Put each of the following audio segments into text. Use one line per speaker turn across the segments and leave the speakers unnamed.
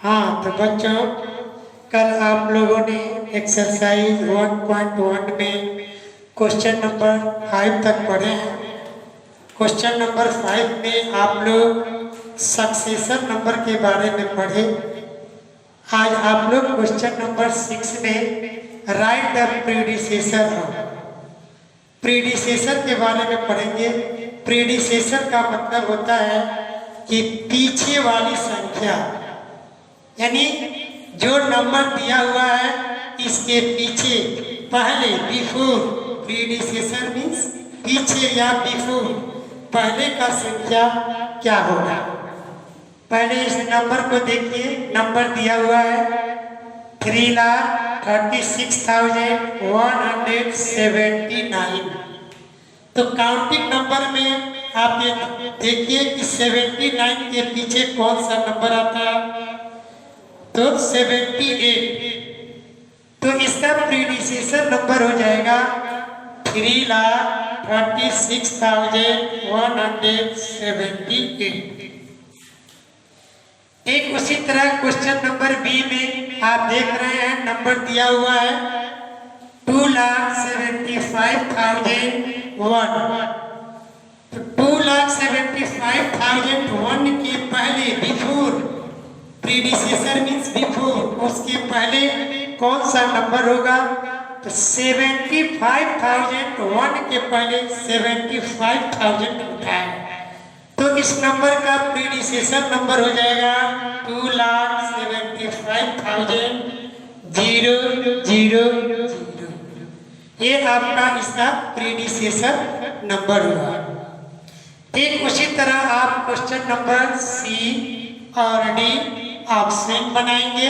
हाँ तो बच्चों, कल आप लोगों ने एक्सरसाइज 1.1 में क्वेश्चन नंबर 5 तक पढ़े हैं। क्वेश्चन नंबर 5 में आप लोग सक्सेशन नंबर के बारे में पढ़े। आज आप लोग क्वेश्चन नंबर 6 में right the predecessor of, predecessor के बारे में पढ़ेंगे। प्रीडिसेसर का मतलब होता है कि पीछे वाली संख्या, यानी जो नंबर दिया हुआ है इसके पीछे, पहले, बिफोर। प्रीडिसेसर मीन्स पीछे या बिफोर, पहले का संख्या क्या होगा। पहले इस नंबर को देखिए, नंबर दिया हुआ है 3,36,179। तो काउंटिंग नंबर में आप देखिए कि 79 के पीछे कौन सा नंबर आता है, तो 78। तो इसका प्रीडिसेसर नंबर हो जाएगा 3,36,178। एक उसी तरह क्वेश्चन नंबर बी में आप देख रहे हैं, नंबर दिया हुआ है 2,75,001। तो 2,75,001 के पहले, बिफोर, प्रीडिसेसर मीन्स बिफोर, उसके पहले कौन सा नंबर होगा, तो 75,001 के पहले 75,000 होता है। तो इस नंबर का प्रीडिसेसर नंबर हो जाएगा 2,75,000। ये आपका इसका प्रीडिसेसर नंबर हुआ। ठीक उसी तरह आप क्वेश्चन नंबर सी और डी आप सेम बनाएंगे।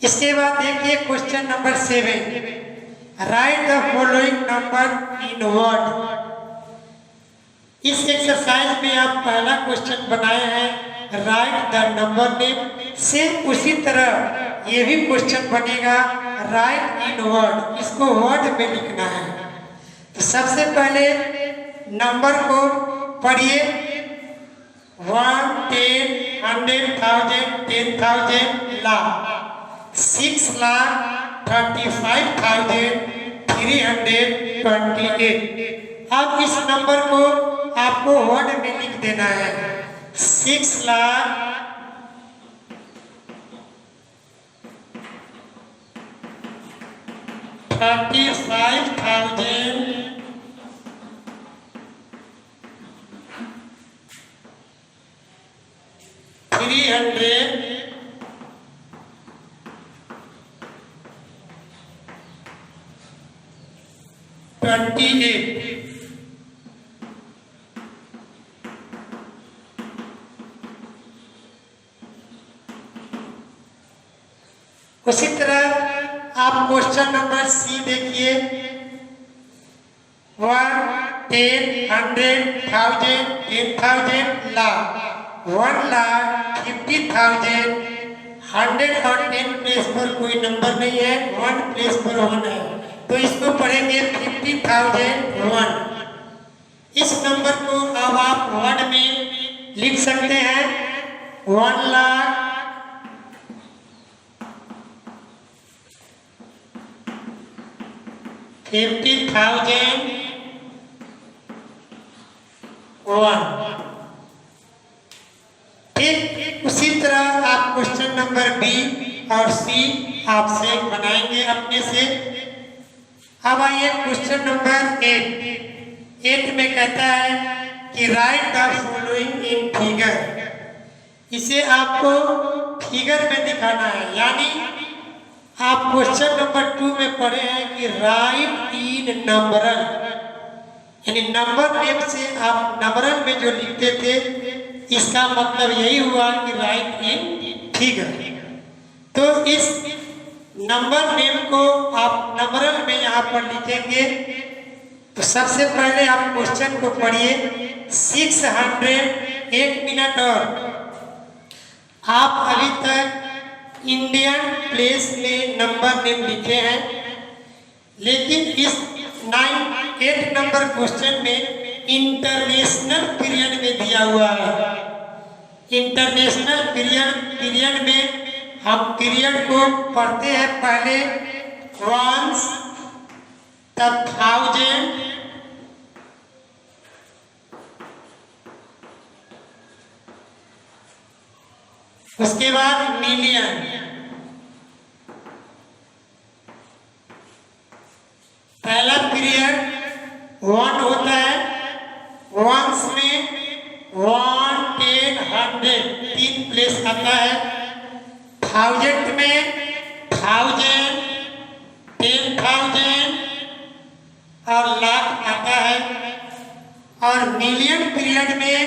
इसके बाद देखिए question number 7, right the following number in word. इस एक्सरसाइज में आप पहला क्वेश्चन बनाए हैं, राइट द नंबर नेम। से उसी तरह ये भी क्वेश्चन बनेगा, राइट इन वर्ड, इसको वर्ड में लिखना है। तो सबसे पहले नंबर को पढ़िए, 1, 10, 100,000, 10,000, लाख, 6,35,328। अब इस नंबर को आपको वर्ड में लिख देना है, 35,328। उसी तरह आप क्वेश्चन नंबर सी देखिए, 1, 10, 100,000, 10,000, लाख, 1,50,000। 100 और 10 प्लेस पर कोई नंबर नहीं है, 1 प्लेस पर 1 है, तो इसको पढ़ेंगे 50,001। इस नंबर को अब आप वर्ड में लिख सकते हैं, 1,50,001। ठीक उसी तरह आप क्वेश्चन नंबर बी और सी आप से बनाएंगे अपने से। अब आइए क्वेश्चन नंबर 8 में कहता है कि right the following in figure. इसे आपको फिगर में दिखाना है, यानी आप क्वेश्चन नंबर 2 में पढ़े हैं कि राइट इन नंबरल, यानी नंबर नेम से आप नंबरल में जो लिखते थे, इसका मतलब यही हुआ कि राइट इन फिगर। तो इस नंबर नेम को आप नंबरल में यहाँ पर लिखेंगे। तो सबसे पहले आप क्वेश्चन को पढ़िए, 600, 1 मिनट और। आप अभी तक इंडियन प्लेस में नंबर नेम लिखे हैं, लेकिन इस 8 नंबर क्वेश्चन में इंटरनेशनल पीरियड में दिया हुआ है। इंटरनेशनल पीरियड में हम पीरियड को पढ़ते हैं पहले वंस, तब थाउजेंड, उसके बाद मिलियन, पहला पीरियड वन होता है, वंस में 1, 10, 100 तीन प्लेस आता है, थाउजेंड में 1000, 10,000 और लाख आता है, और मिलियन पीरियड में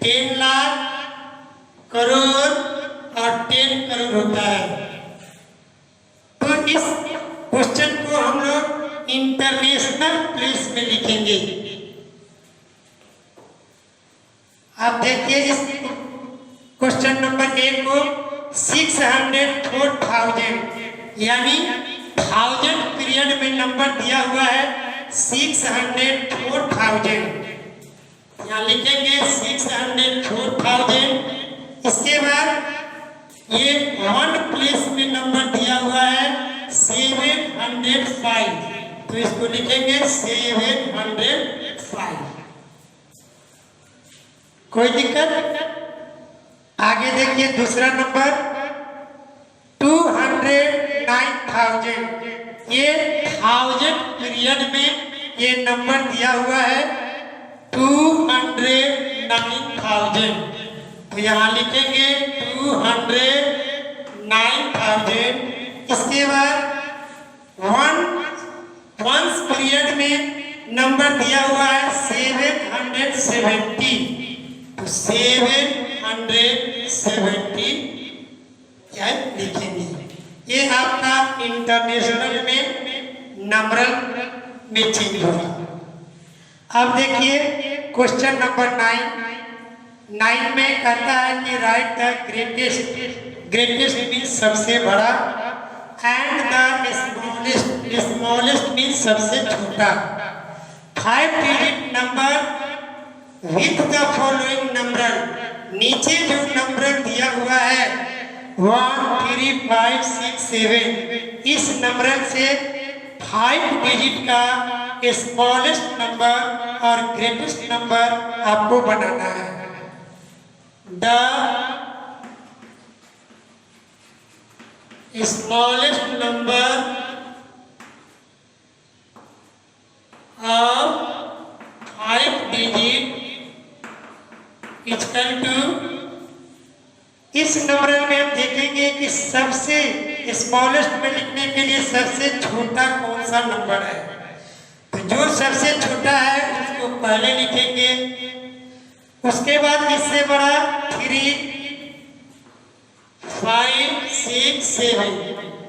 10 लाख, करोड़ और 10 करोड़ होता है। तो इस क्वेश्चन को हम लोग इंटरनेशनल प्लेस में लिखेंगे। आप देखिए इस क्वेश्चन नंबर 1 को 604,000 यानी 1000 पीरियड में नंबर दिया हुआ है 604,000, यहाँ लिखेंगे 604,000। इसके बाद ये 1 प्लेस में नंबर दिया हुआ है 705, तो इसको लिखेंगे 705। कोई दिक्कत? आगे देखिए दूसरा नंबर 209,000, ये 1000 पीरियड में ये नंबर दिया हुआ है 209,000, तो यहाँ लिखेंगे 209,000। इसके बाद वंस पीरियड में नंबर दिया हुआ है 770, तो 770 क्या लिखेंगे। ये आपका इंटरनेशनल में नंबर में चेंज होगा। अब देखिए क्वेश्चन नंबर 9 में कहता है कि राइट द ग्रेटेस्ट मीन्स सबसे बड़ा, एंड द स्मॉलेस्ट मीन्स सबसे छोटा। 5 digit number with the following number, नीचे जो नंबर दिया हुआ है 1, 3, 5, 6, 7, इस नंबर से 5 डिजिट का स्मॉलेस्ट नंबर और ग्रेटेस्ट नंबर आपको बनाना है। The smallest number of 5 digit is equal to, इस नंबर में हम देखेंगे कि सबसे स्मॉलेस्ट में लिखने के लिए सबसे छोटा कौन सा नंबर है, तो जो सबसे छोटा है उसको पहले लिखेंगे, उसके बाद इससे बड़ा 3, 5, 6, 7,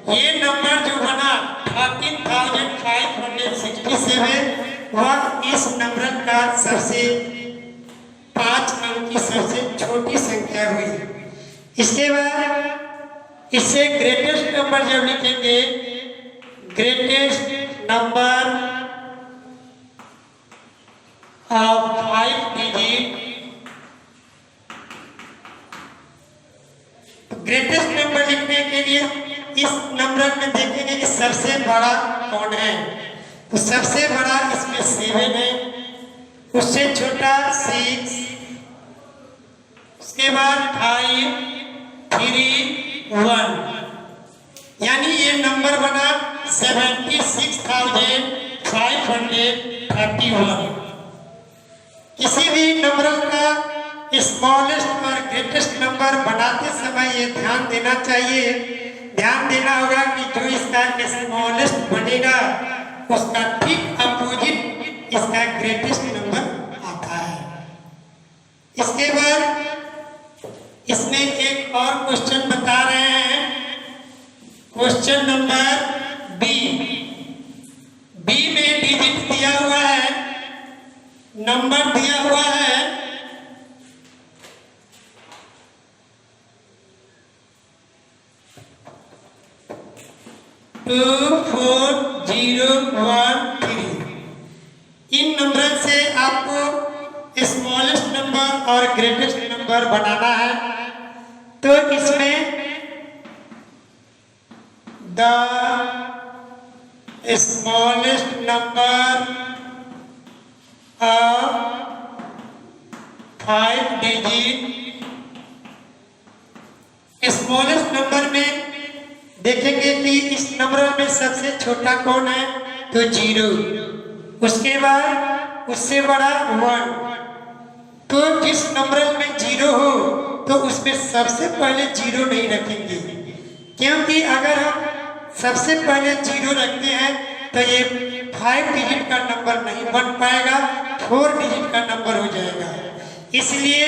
ये नंबर जो बना 13,567 वह इस नंबर का सबसे 5 अंक की सबसे छोटी संख्या हुई। इसके बाद इससे ग्रेटेस्ट नंबर जब लिखेंगे, greatest number of 5 digit, greatest number लिखने के लिए इस नंबर में देखेंगे कि सबसे बड़ा कौन है, तो सबसे बड़ा इसमें 7 है, उससे छोटा 6, उसके बाद 5, 3, 1, यानी ये नंबर बना 76,531। किसी भी नंबर का स्मॉलेस्ट और ग्रेटेस्ट नंबर बनाते समय ये ध्यान देना चाहिए, ध्यान देना होगा कि जो इसका स्मॉलेस्ट बनेगा उसका ठीक अपोजिट इसका ग्रेटेस्ट नंबर आता है। इसके बाद इसमें एक और क्वेश्चन बता रहे हैं, क्वेश्चन नंबर बी में डिजिट दिया हुआ है, नंबर दिया हुआ है 24013। इन नंबर से आपको स्मॉलेस्ट नंबर और ग्रेटेस्ट नंबर नंबर बनाना है। तो इसमें the smallest number of 5 digit, smallest number में देखेंगे कि इस नंबर में सबसे छोटा कौन है, तो 0, उसके बाद उससे बड़ा 1। तो जिस नंबर में 0 हो तो उसमें सबसे पहले 0 नहीं रखेंगे, क्योंकि अगर हम सबसे पहले 0 रखते हैं तो ये 5 डिजिट का नंबर नहीं बन पाएगा, 4 डिजिट का नंबर हो जाएगा। इसलिए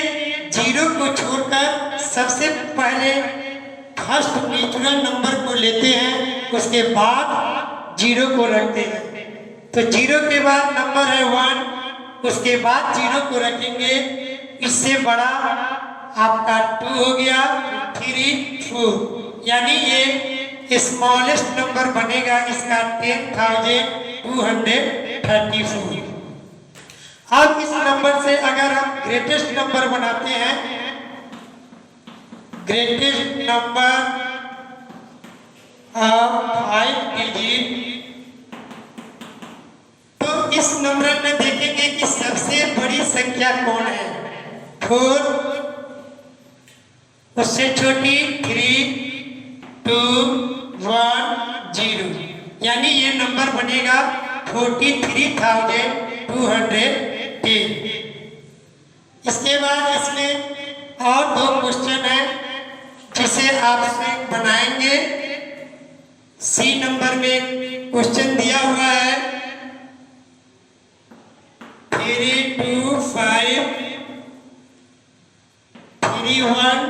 0 को छोड़कर सबसे पहले फर्स्ट नेचुरल नंबर को लेते हैं, उसके बाद 0 को रखते हैं। तो 0 के बाद नंबर है 1, उसके बाद 0 को रखेंगे, इससे बड़ा आपका 2 हो गया, 3, 4, यानी ये स्मॉलेस्ट नंबर बनेगा इसका 10,234। अब इस नंबर से अगर हम ग्रेटेस्ट नंबर बनाते हैं, ग्रेटेस्ट नंबर ऑफ 5 डिजिट, तो इस नंबर में देखेंगे कि सबसे बड़ी संख्या कौन है, 4, उससे छोटी 3, 2, 1, 0, यानी ये नंबर बनेगा 43,210। इसके बाद इसमें और 2 क्वेश्चन है जिसे आपसे बनाएंगे। सी नंबर में क्वेश्चन दिया हुआ है 3, 2, 5, 3, 1,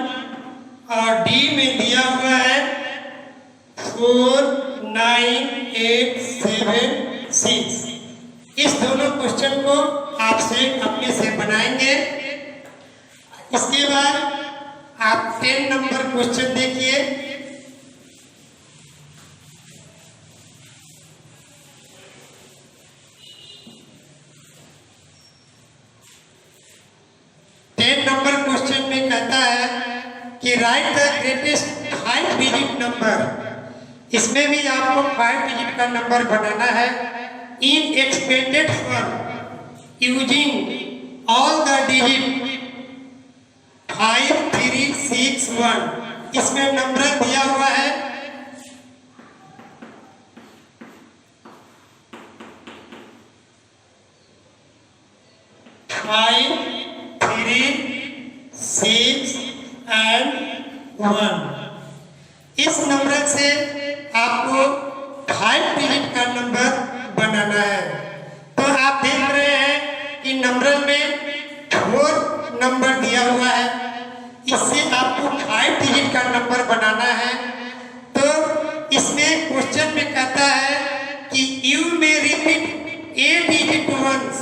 और डी में दिया हुआ है 4, 9, 8, 7, 6। इस दोनों क्वेश्चन को आपसे अपने से बनाएंगे। इसके बाद आप 10 नंबर क्वेश्चन देखिए। नंबर क्वेश्चन में कहता है कि right the greatest 5 digit number. इसमें भी आपको 5 डिजिट का नंबर बनाना है इन expanded form using all the digit 5, 3, 6, 1। इसमें नंबर दिया हुआ है 5, 3, 6 and 1। इस नंबर से आपको 5 डिजिट का नंबर बनाना है। तो आप देख रहे हैं कि नंबर में 4 नंबर दिया हुआ है, इससे आपको 5 डिजिट का नंबर बनाना है। तो इसमें क्वेश्चन में कहता है कि यू में रिपीट ए डिजिट वंस।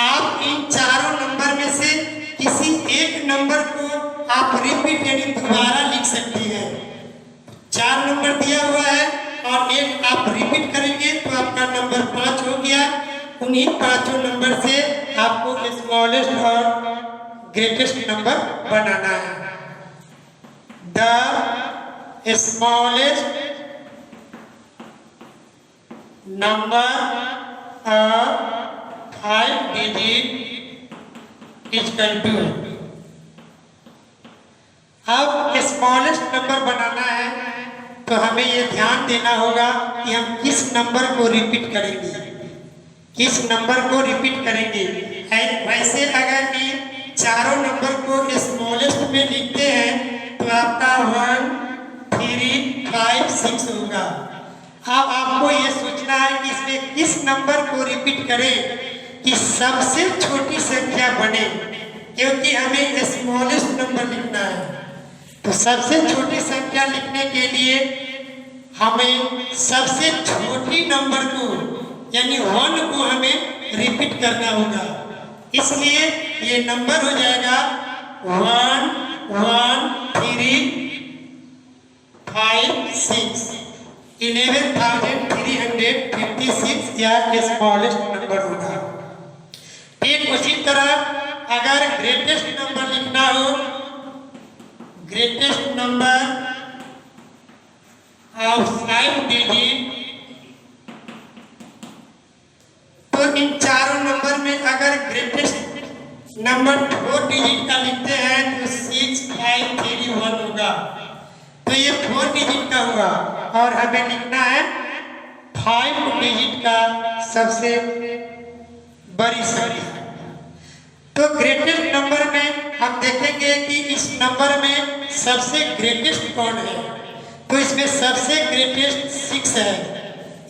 आप इन चारों नंबर में से किसी एक नंबर को आप रिपीट यानी दोबारा लिख सकती हैं। 4 नंबर दिया हुआ है और एक आप रिपीट करेंगे तो आपका नंबर 5 हो गया। उन्हीं 5 नंबर से आपको स्मॉलेस्ट और ग्रेटेस्ट नंबर बनाना है। The smallest number of 5 digit equal to. अब स्मॉलेस्ट नंबर बनाना है तो हमें ये ध्यान देना होगा कि हम किस नंबर को रिपीट करेंगे, किस नंबर को रिपीट करेंगे। वैसे अगर ये चारों नंबर को स्मॉलेस्ट में लिखते हैं तो आपका 1, 3, 5, 6 होगा। अब आपको ये सोचना है कि इसमें किस नंबर को रिपीट करें कि सबसे छोटी संख्या बने, क्योंकि हमें स्मॉलेस्ट नंबर लिखना है। तो सबसे छोटी संख्या लिखने के लिए हमें सबसे छोटी नंबर को यानी 1 को हमें रिपीट करना होगा। इसलिए ये नंबर हो जाएगा 1, 1, 3, 5, 6, 11,356 या स्मॉलेस्ट नंबर होगा। ठीक उसी तरह अगर ग्रेटेस्ट नंबर लिखना हो, ग्रेटेस्ट नंबर ऑफ 5 डिजिट, तो इन चारों नंबर में अगर ग्रेटेस्ट नंबर 4 डिजिट का लिखते हैं तो 6531 होगा। तो ये 4 डिजिट का हुआ और हमें लिखना है 5 डिजिट का सबसे बड़ी संख्या। तो ग्रेटेस्ट नंबर में हम देखेंगे कि इस नंबर में सबसे ग्रेटेस्ट कौन है, तो इसमें सबसे ग्रेटेस्ट 6 है,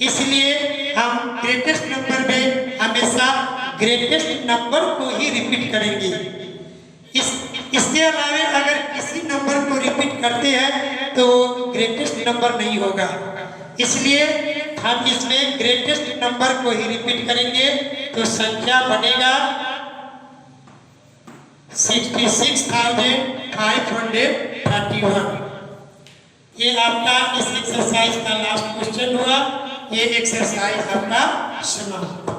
इसलिए हम ग्रेटेस्ट नंबर में हमेशा ग्रेटेस्ट नंबर को ही रिपीट करेंगे। इसके अलावा अगर किसी नंबर को रिपीट करते हैं तो ग्रेटेस्ट नंबर नहीं होगा, इसलिए हम इसमें ग्रेटेस्ट नंबर को ही रिपीट करेंगे। तो संख्या बनेगा 66,531। ये आपका इस एक्सरसाइज का लास्ट क्वेश्चन हुआ। ये एक्सरसाइज आपका समाप्त।